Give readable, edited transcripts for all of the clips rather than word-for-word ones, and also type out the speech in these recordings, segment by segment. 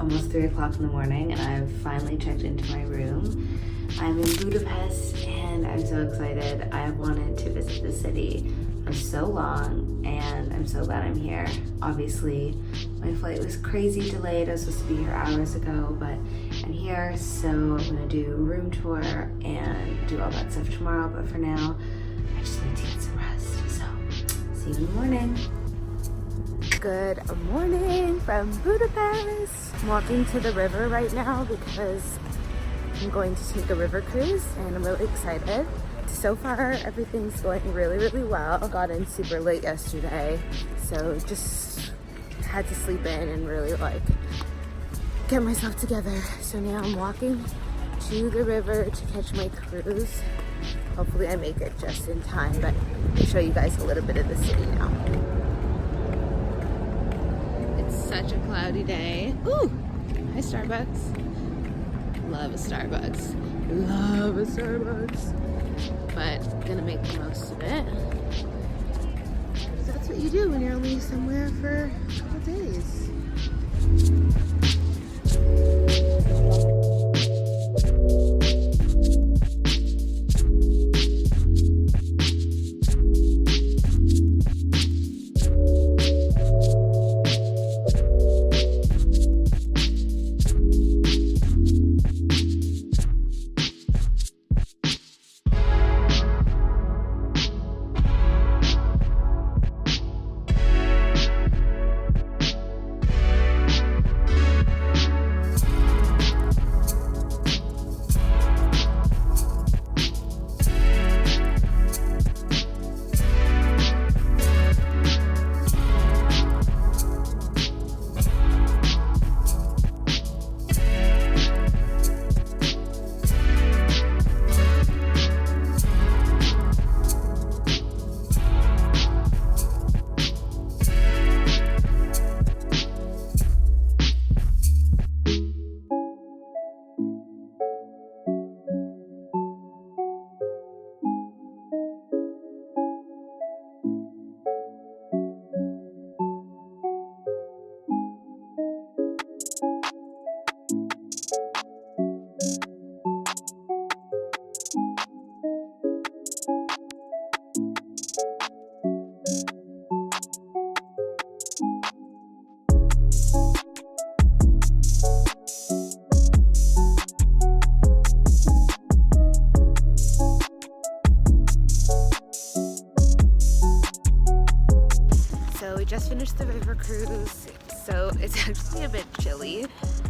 almost 3 o'clock in the morning and I've finally checked into my room. I'm in Budapest and I'm so excited. I have wanted to visit the city for so long and I'm so glad I'm here. Obviously, my flight was crazy delayed. I was supposed to be here hours ago, but I'm here, so I'm gonna do a room tour and do all that stuff tomorrow, but for now, I just need to get some rest. So, see you in the morning. Good morning from Budapest. I'm walking to the river right now because I'm going to take a river cruise and I'm really excited. So far, everything's going really, really well. Got in super late yesterday, so just had to sleep in and really get myself together. So now I'm walking to the river to catch my cruise. Hopefully I make it just in time, but I'll show you guys a little bit of the city now. It's such a cloudy day. Ooh, hi Starbucks. Love a Starbucks. Love a Starbucks. But gonna make the most of it. That's what you do when you're only somewhere for a couple days. Just finished the river cruise, so it's actually a bit chilly.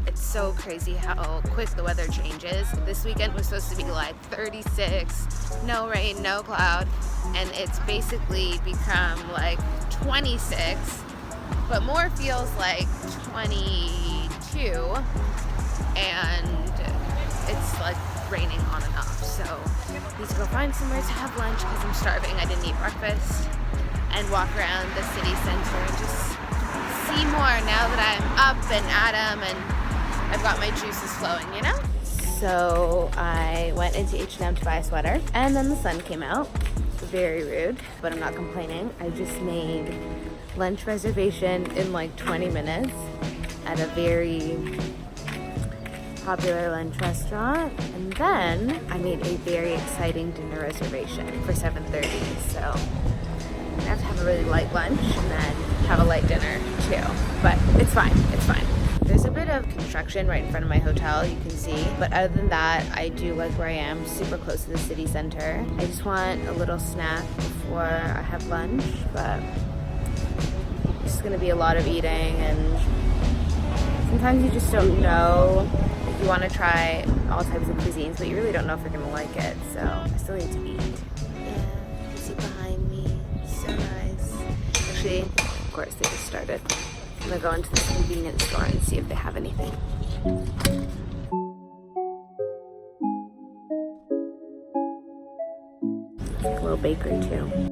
It's so crazy how quick the weather changes. This weekend was supposed to be like 36, no rain, no cloud, and it's basically become like 26, but more feels like 22, and it's like raining on and off. So I need to go find somewhere to have lunch because I'm starving. I didn't eat breakfast. And walk around the city center and just see more now that I'm up and at 'em and I've got my juices flowing, you know? So I went into H&M to buy a sweater and then the sun came out. Very rude, but I'm not complaining. I just made lunch reservation in like 20 minutes at a very popular lunch restaurant, and then I made a very exciting dinner reservation for 7:30. So I have to have a really light lunch and then have a light dinner too, but it's fine, it's fine. There's a bit of construction right in front of my hotel, you can see, but other than that, I do like where I am, super close to the city center. I just want a little snack before I have lunch, but it's gonna be a lot of eating, and sometimes you just don't know. You want to try all types of cuisines, but you really don't know if you're gonna like it, so I still need to eat. Yeah, you see behind me. So nice. Actually, of course, they just started. I'm gonna go into this convenience store and see if they have anything. A little bakery too.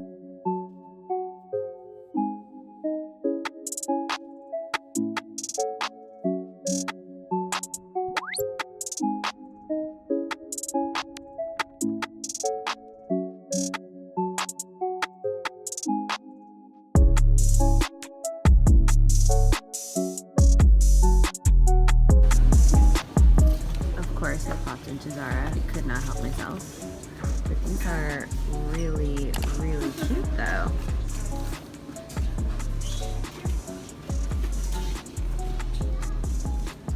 could not help myself. But these are really, really cute though.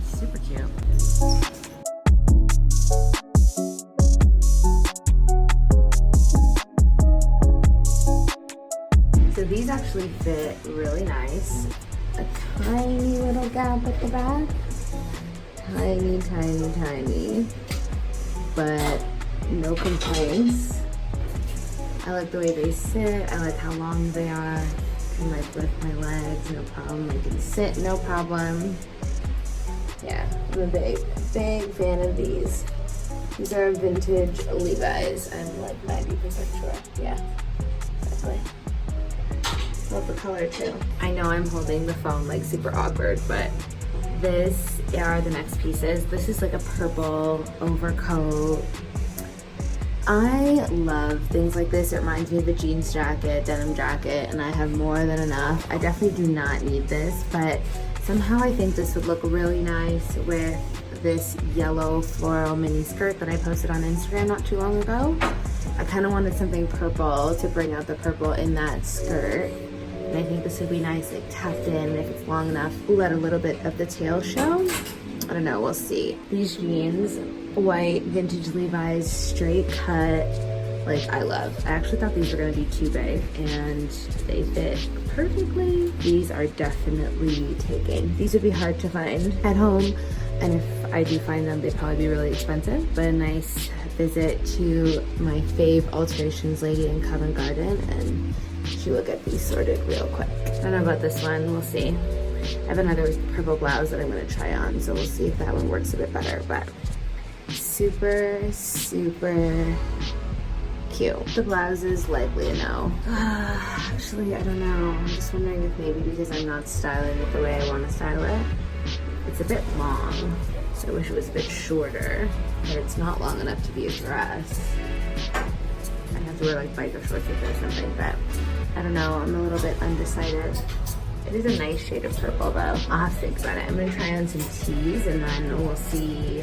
Super cute. So these actually fit really nice. A tiny little gap at the back. Tiny, tiny, tiny. But no complaints. I like the way they sit. I like how long they are. I can like lift my legs, no problem. I can sit, no problem. Yeah, I'm a big fan of these. These are vintage Levi's. I'm like 90% sure. Yeah, exactly. Love the color too. I know I'm holding the phone like super awkward, but this are the next pieces. This is like a purple overcoat. I love things like this. It reminds me of a jeans jacket, denim jacket, and I have more than enough. I definitely do not need this, but somehow I think this would look really nice with this yellow floral mini skirt that I posted on Instagram not too long ago. I kind of wanted something purple to bring out the purple in that skirt. And I think this would be nice, like tucked in if it's long enough. Let a little bit of the tail show. I don't know, we'll see. These jeans, white vintage Levi's straight cut, like I love. I actually thought these were gonna be too big and they fit perfectly. These are definitely taken. These would be hard to find at home. And if I do find them, they'd probably be really expensive. But a nice visit to my fave alterations lady in Covent Garden, and she will get these sorted real quick. I don't know about this one, we'll see. I have another purple blouse that I'm gonna try on, so we'll see if that one works a bit better, but super, super cute. The blouse is likely a no. Actually, I don't know. I'm just wondering if maybe because I'm not styling it the way I wanna style it. It's a bit long, so I wish it was a bit shorter, but it's not long enough to be a dress. I have to wear like biker shorts with it or something, but I don't know, I'm a little bit undecided. It is a nice shade of purple though. I'll have to think about it. I'm gonna try on some tees and then we'll see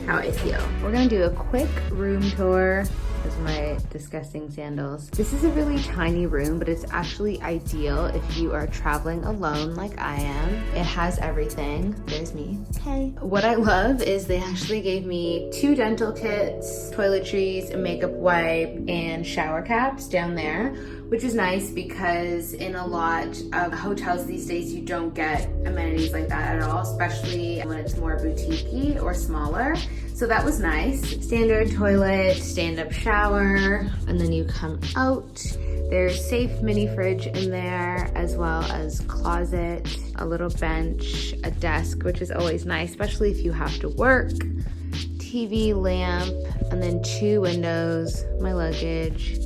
how I feel. We're gonna do a quick room tour. Those are my disgusting sandals. This is a really tiny room, but it's actually ideal if you are traveling alone like I am. It has everything. There's me. Hey. What I love is they actually gave me 2 dental kits, toiletries, a makeup wipe, and shower caps down there, which is nice because in a lot of hotels these days, you don't get amenities like that at all, especially when it's more boutique-y or smaller. So that was nice. Standard toilet, stand-up shower, and then you come out. There's safe mini fridge in there, as well as closet, a little bench, a desk, which is always nice, especially if you have to work, TV, lamp, and then 2 windows, my luggage,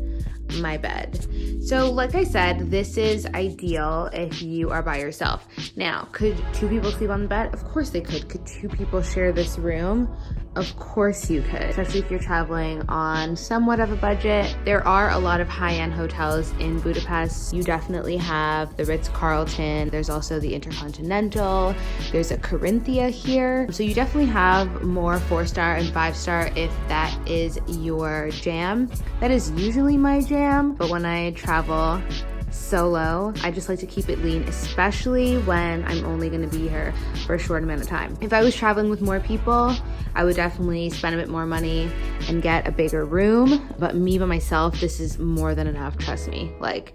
my bed. So like I said, this is ideal if you are by yourself. Now, could 2 people sleep on the bed? Of course they could. Could 2 people share this room? Of course you could, especially if you're traveling on somewhat of a budget. There are a lot of high-end hotels in Budapest. You definitely have the Ritz-Carlton. There's also the Intercontinental. There's a Corinthia here. So you definitely have more 4-star and 5-star if that is your jam. That is usually my jam, but when I travel solo, I just like to keep it lean, especially when I'm only gonna be here for a short amount of time. If I was traveling with more people, I would definitely spend a bit more money and get a bigger room, but me by myself, this is more than enough, trust me. Like,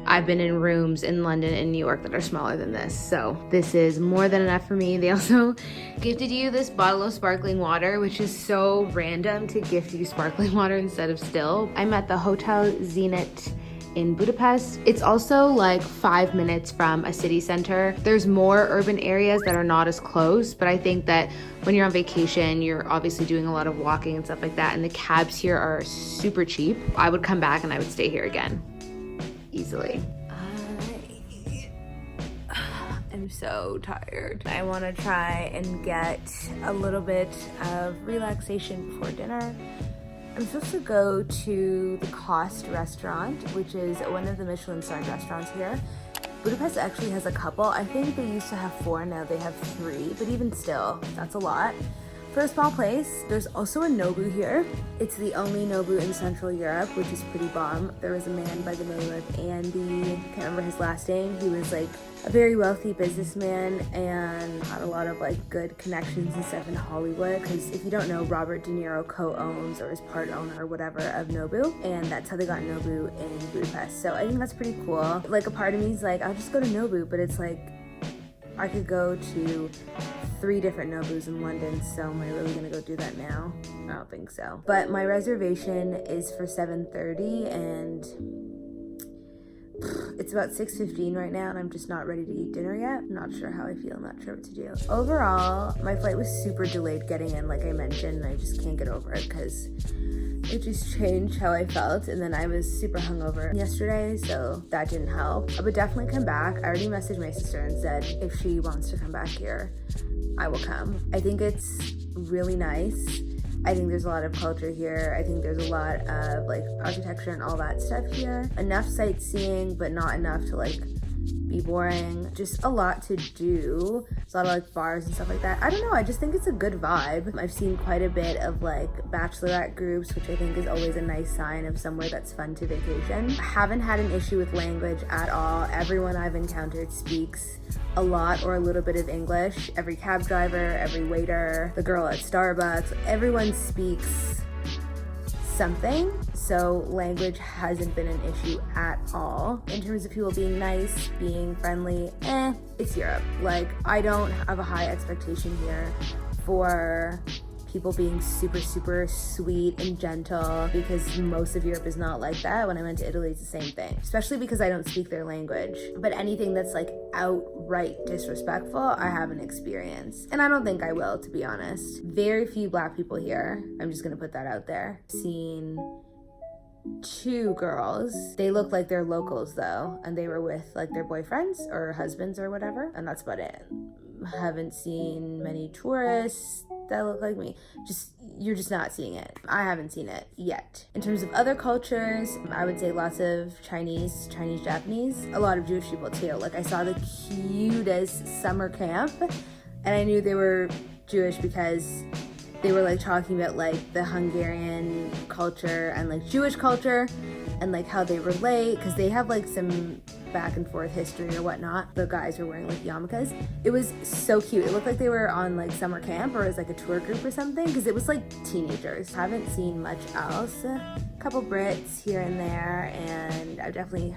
I've been in rooms in London and New York that are smaller than this, so this is more than enough for me. They also gifted you this bottle of sparkling water, which is so random to gift you sparkling water instead of still. I'm at the Hotel Zenit in Budapest. It's also like 5 minutes from a city center. There's more urban areas that are not as close, but I think that when you're on vacation, you're obviously doing a lot of walking and stuff like that, and the cabs here are super cheap. I would come back and I would stay here again, easily. I'm so tired. I want to try and get a little bit of relaxation before dinner. I'm supposed to go to the Cost restaurant, which is one of the Michelin-starred restaurants here. Budapest actually has a couple. I think they used to have 4, now they have 3, but even still, that's a lot. for a small place. There's also a Nobu here. It's the only Nobu in Central Europe, which is pretty bomb. There was a man by the name of Andy, can't remember his last name. He was like a very wealthy businessman and had a lot of like good connections and stuff in Hollywood, because if you don't know, Robert De Niro co-owns or is part owner or whatever of Nobu, and that's how they got Nobu in Budapest. So I think that's pretty cool. Like a part of me is like, I'll just go to Nobu, but it's like I could go to 3 different Nobus in London, so am I really gonna go do that now? I don't think so. But my reservation is for 7:30 and it's about 6:15 right now and I'm just not ready to eat dinner yet. I'm not sure how I feel, I'm not sure what to do. Overall, my flight was super delayed getting in, like I mentioned, and I just can't get over it because it just changed how I felt, and then I was super hungover yesterday, so that didn't help. I would definitely come back. I already messaged my sister and said if she wants to come back here, I will come. I think it's really nice. I think there's a lot of culture here. I think there's a lot of like architecture and all that stuff here. Enough sightseeing, but not enough to like be boring. Just a lot to do. There's a lot of like bars and stuff like that. I don't know, I just think it's a good vibe. I've seen quite a bit of like bachelorette groups, which I think is always a nice sign of somewhere that's fun to vacation. I haven't had an issue with language at all. Everyone I've encountered speaks a lot or a little bit of English. Every cab driver, every waiter, the girl at Starbucks, everyone speaks something, so language hasn't been an issue at all. In terms of people being nice, being friendly, it's Europe. Like, I don't have a high expectation here for people being super, super sweet and gentle, because most of Europe is not like that. When I went to Italy, it's the same thing, especially because I don't speak their language. But anything that's like outright disrespectful, I haven't experienced. And I don't think I will, to be honest. Very few Black people here. I'm just gonna put that out there. Seen 2 girls. They look like they're locals though, and they were with like their boyfriends or husbands or whatever, and that's about it. Haven't seen many tourists that look like me. You're just not seeing it. I haven't seen it yet. In terms of other cultures, I would say lots of Chinese, Japanese, a lot of Jewish people too. Like I saw the cutest summer camp and I knew they were Jewish because they were like talking about like the Hungarian culture and like Jewish culture and like how they relate, because they have like some back and forth history or whatnot. The guys were wearing like yarmulkes. It was so cute. It looked like they were on like summer camp or it was like a tour group or something, because it was like teenagers. Haven't seen much else. A couple Brits here and there, and I've definitely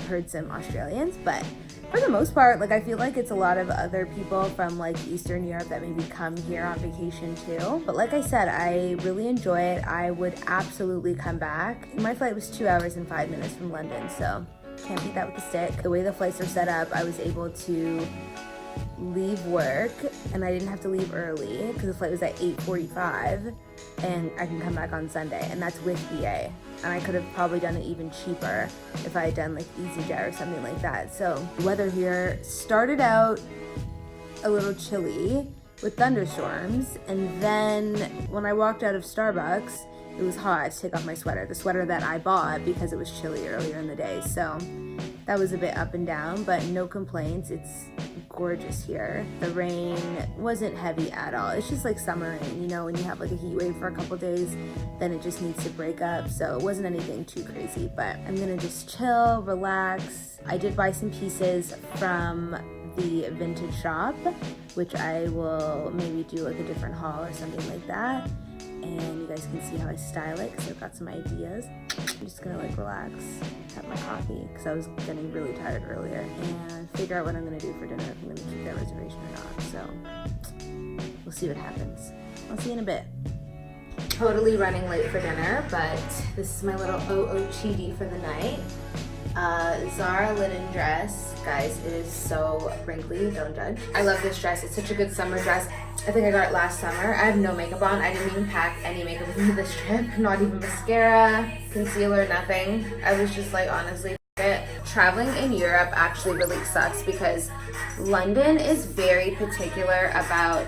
heard some Australians, but for the most part, like I feel like it's a lot of other people from like Eastern Europe that maybe come here on vacation too. But like I said, I really enjoy it. I would absolutely come back. My flight was 2 hours and 5 minutes from London, so can't beat that with a stick. The way the flights are set up, I was able to leave work and I didn't have to leave early because the flight was at 8:45 and I can come back on Sunday, and that's with BA. And I could have probably done it even cheaper if I had done like EasyJet or something like that. So the weather here started out a little chilly with thunderstorms, and then when I walked out of Starbucks, it was hot. I had to take off my sweater, the sweater that I bought because it was chilly earlier in the day. So that was a bit up and down, but no complaints. It's gorgeous here. The rain wasn't heavy at all. It's just like summer rain, you know, when you have like a heat wave for a couple days, then it just needs to break up. So it wasn't anything too crazy, but I'm gonna just chill, relax. I did buy some pieces from the vintage shop, which I will maybe do like a different haul or something like that. And you guys can see how I style it because I've got some ideas. I'm just gonna like relax, have my coffee because I was getting really tired earlier, and figure out what I'm gonna do for dinner, if I'm gonna keep that reservation or not. So we'll see what happens. I'll see you in a bit. Totally running late for dinner, but this is my little OOTD for the night. Zara linen dress. Guys, it is so wrinkly, don't judge. I love this dress. It's such a good summer dress. I think I got it last summer. I have no makeup on. I didn't even pack any makeup with me this trip. Not even mascara, concealer, nothing. I was just like, honestly, it. Traveling in Europe actually really sucks because London is very particular about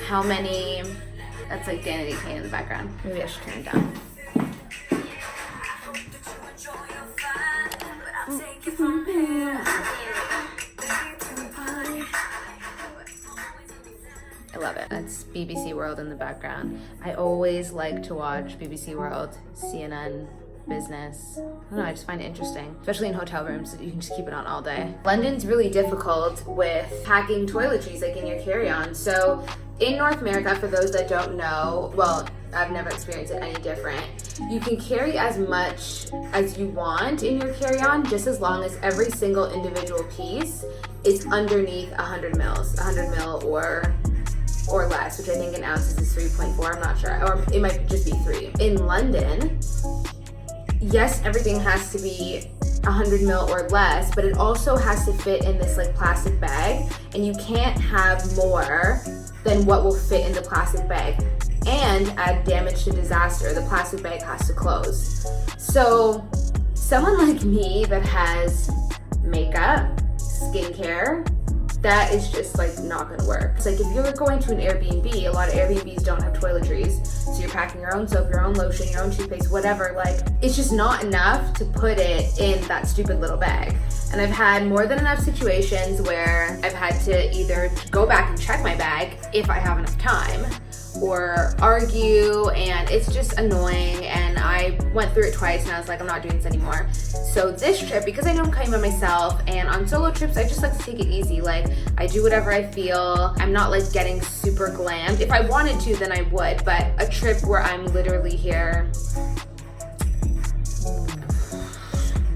how many... That's like Danity Kane in the background. Maybe I should turn it down. I love it. It's BBC World in the background. I always like to watch BBC World, CNN, business. I don't know, I just find it interesting, especially in hotel rooms. You can just keep it on all day. London's really difficult with packing toiletries like in your carry-on. So in North America, for those that don't know, well, I've never experienced it any different. You can carry as much as you want in your carry-on, just as long as every single individual piece is underneath 100 mils, 100 mil or less, which I think in ounces is 3.4, I'm not sure, or it might just be 3. In London, yes, everything has to be 100 mil or less, but it also has to fit in this like plastic bag, and you can't have more than what will fit in the plastic bag. And add damage to disaster, the plastic bag has to close. So someone like me that has makeup, skincare, that is just like not gonna work. It's like if you're going to an Airbnb, a lot of Airbnbs don't have toiletries, so you're packing your own soap, your own lotion, your own toothpaste, whatever, like it's just not enough to put it in that stupid little bag. And I've had more than enough situations where I've had to either go back and check my bag if I have enough time, or argue, and it's just annoying. And I went through it twice and I was like, I'm not doing this anymore. So this trip, because I know I'm coming by myself, and on solo trips I just like to take it easy. Like I do whatever I feel. I'm not like getting super glammed. If I wanted to, then I would, but a trip where I'm literally here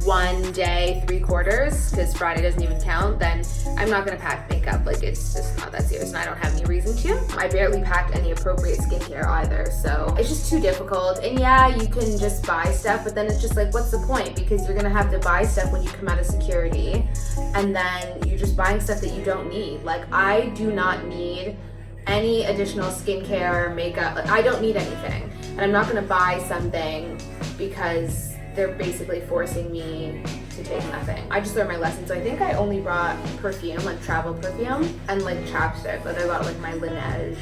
1 day, 3/4, because Friday doesn't even count, then I'm not gonna pack makeup. Like it's just not that serious, and I don't have any reason to. I barely packed any appropriate skincare either, so it's just too difficult. And yeah, you can just buy stuff, but then it's just like, what's the point? Because you're gonna have to buy stuff when you come out of security, and then you're just buying stuff that you don't need. Like I do not need any additional skincare or makeup. Like, I don't need anything, and I'm not gonna buy something because they're basically forcing me to take nothing. I just learned my lesson, so I think I only brought perfume, like travel perfume, and like chapstick. But I got like my Laneige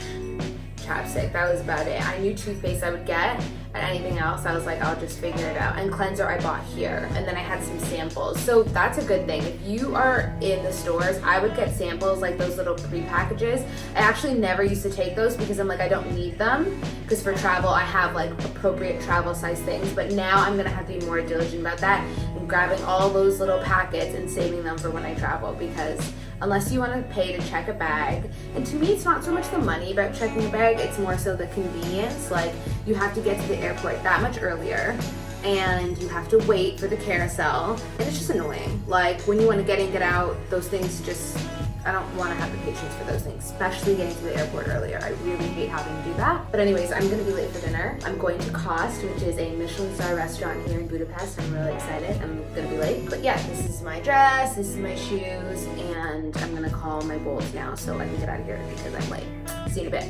chapstick. That was about it. I knew toothpaste I would get, and anything else I was like, I'll just figure it out. And cleanser I bought here, and then I had some samples. So that's a good thing. If you are in the stores, I would get samples, like those little pre-packages. I actually never used to take those because I'm like, I don't need them, because for travel I have like appropriate travel size things. But now I'm gonna have to be more diligent about that and grabbing all those little packets and saving them for when I travel, because unless you want to pay to check a bag, and to me it's not so much the money about checking a bag, it's more so the convenience. Like you have to get to the airport that much earlier, and you have to wait for the carousel, and it's just annoying. Like when you want to get in, get out, those things just, I don't want to have the patience for those things, especially getting to the airport earlier. I really hate having to do that. But anyways, I'm gonna be late for dinner. I'm going to Kost, which is a Michelin star restaurant here in Budapest. I'm really excited. I'm gonna be late. But yeah, this is my dress, this is my shoes, and I'm gonna call my Bolt now so I can get out of here because I'm late. See you in a bit.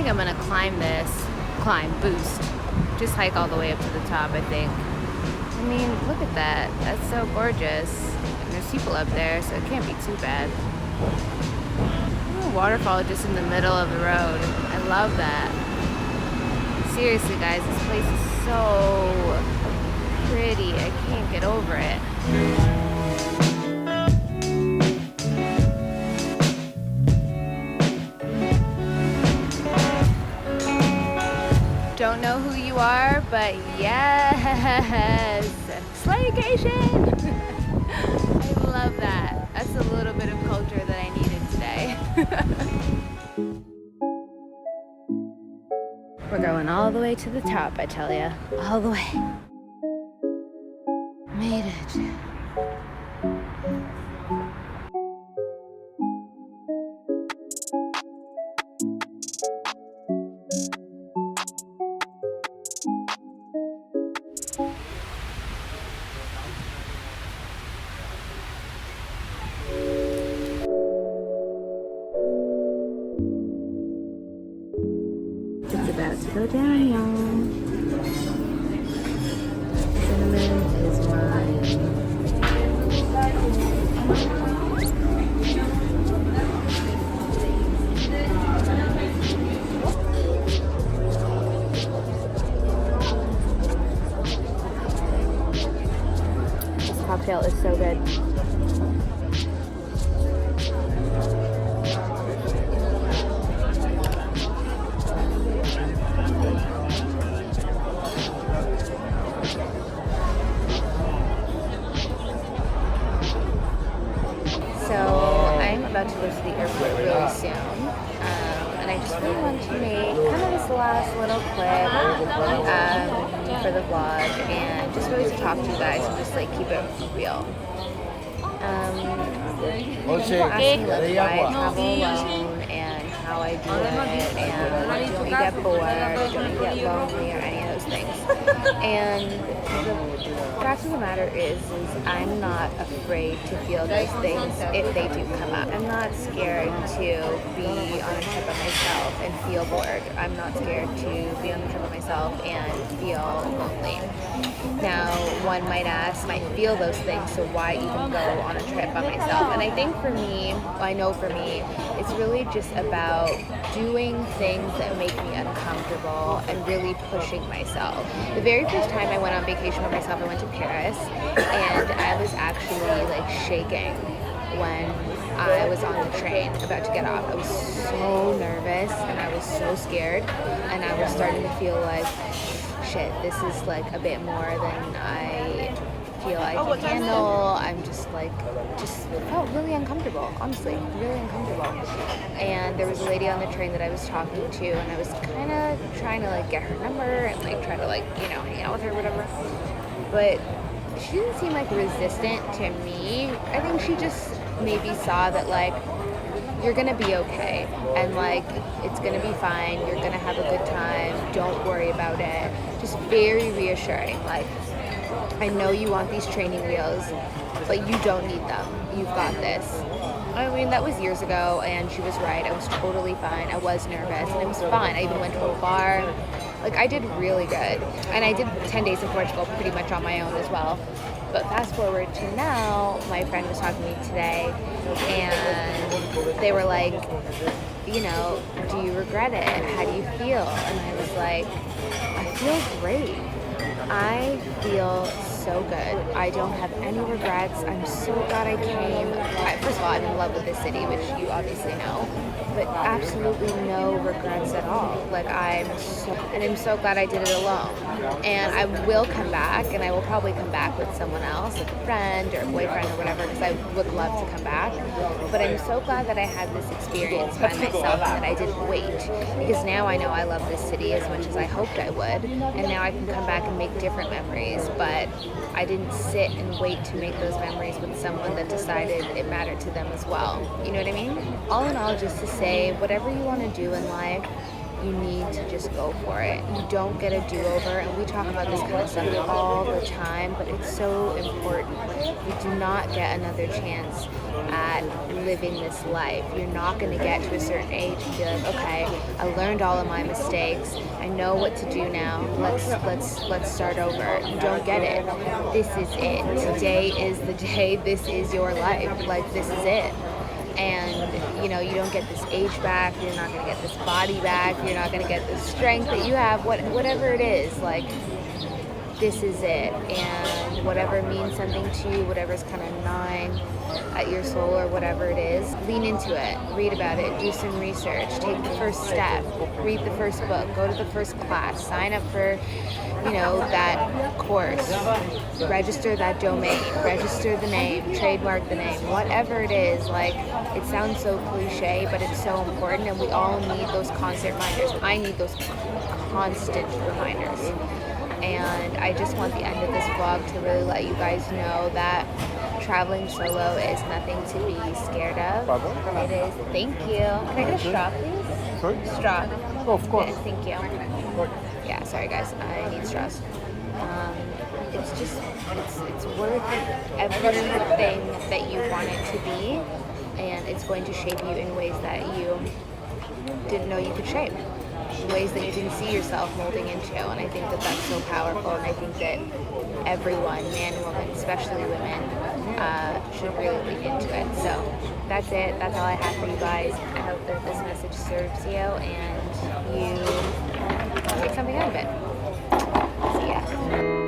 I'm gonna boost, just hike all the way up to the top, I think. I mean, look at that. That's so gorgeous. And there's people up there, so it can't be too bad. Ooh, waterfall just in the middle of the road. I love that. Seriously, guys, this place is so pretty. I can't get over it. Don't know who you are, but yes, Slaycation! I love that. That's a little bit of culture that I needed today. We're going all the way to the top, I tell ya. All the way. Made it. About to go down, y'all. Cinnamon is mine. so good. So I'm about to go to the airport really soon, and I just really want to make kind of this last little clip for the vlog, and just really to talk to you guys and just like keep it real. People ask me like why I travel alone and how I do it, and don't you get bored, or don't you get lonely, or any of those things. And the fact of the matter is I'm not afraid to feel those things if they do come up. I'm not scared to be on a trip by myself and feel bored. I'm not scared to be on a trip by myself and feel lonely. Now, one might ask, I feel those things, so why even go on a trip by myself? And I think for me, I know for me, it's really just about doing things that make me uncomfortable and really pushing myself. The very first time I went on vacation by myself, I went to Paris, and I was actually like shaking when I was on the train about to get off. I was so nervous and I was so scared, and I was starting to feel like, shit, this is like a bit more than I feel I can handle. I'm just felt really uncomfortable, honestly, really uncomfortable. And there was a lady on the train that I was talking to, and I was kind of trying to like get her number and like try to like, you know, hang out with her or whatever. But she didn't seem like resistant to me. I think she just maybe saw that like, you're gonna be okay, and like it's gonna be fine, you're gonna have a good time, don't worry about it. Just very reassuring, like, I know you want these training wheels, but you don't need them, you've got this. I mean, that was years ago, and she was right. I was totally fine. I was nervous, and it was fine. I even went to a bar. Like, I did really good, and I did 10 days in Portugal pretty much on my own as well. But fast forward to now, my friend was talking to me today, and they were like, you know, do you regret it? How do you feel? And I was like, I feel great. I feel so good. I don't have any regrets. I'm so glad I came. First of all, I'm in love with this city, which you obviously know, but absolutely no regrets at all. Like, I'm so glad I did it alone. And I will come back, and I will probably come back with someone else, like a friend or a boyfriend or whatever, because I would love to come back. But I'm so glad that I had this experience by myself and that I didn't wait, because now I know I love this city as much as I hoped I would, and now I can come back and make different memories. But I didn't sit and wait to make those memories with someone that decided it mattered to them as well. You know what I mean? All in all, just to say, whatever you want to do in life, you need to just go for it. You don't get a do-over, and we talk about this kind of stuff all the time, but it's so important. You do not get another chance at living this life. You're not going to get to a certain age and be like, okay, I learned all of my mistakes. I know what to do now. Let's start over. You don't get it. This is it. Today is the day. This is your life. Like, this is it. And, you know, you don't get this age back, you're not going to get this body back, you're not going to get the strength that you have, whatever it is, like, this is it. And whatever means something to you, whatever's kind of gnawing at your soul or whatever it is, lean into it, read about it, do some research, take the first step, read the first book, go to the first class, sign up for, you know, that course, register that domain, register the name, trademark the name, whatever it is. Like, it sounds so cliche, but it's so important, and we all need those constant reminders. I need those constant reminders. And I just want the end of this vlog to really let you guys know that traveling solo is nothing to be scared of. It is. Thank you. Can I get a straw, please? Sorry? Straw. Oh, of course. Yes, thank you. Yeah, sorry guys, I need straws. It's just, it's worth everything that you want it to be, and it's going to shape you in ways that you didn't know you could shape, ways that you didn't see yourself molding into. And I think that that's so powerful, and I think that everyone, man and woman, especially women, should really lean into it. So that's it. That's all I have for you guys. I hope that this message serves you and you take something out of it. See ya.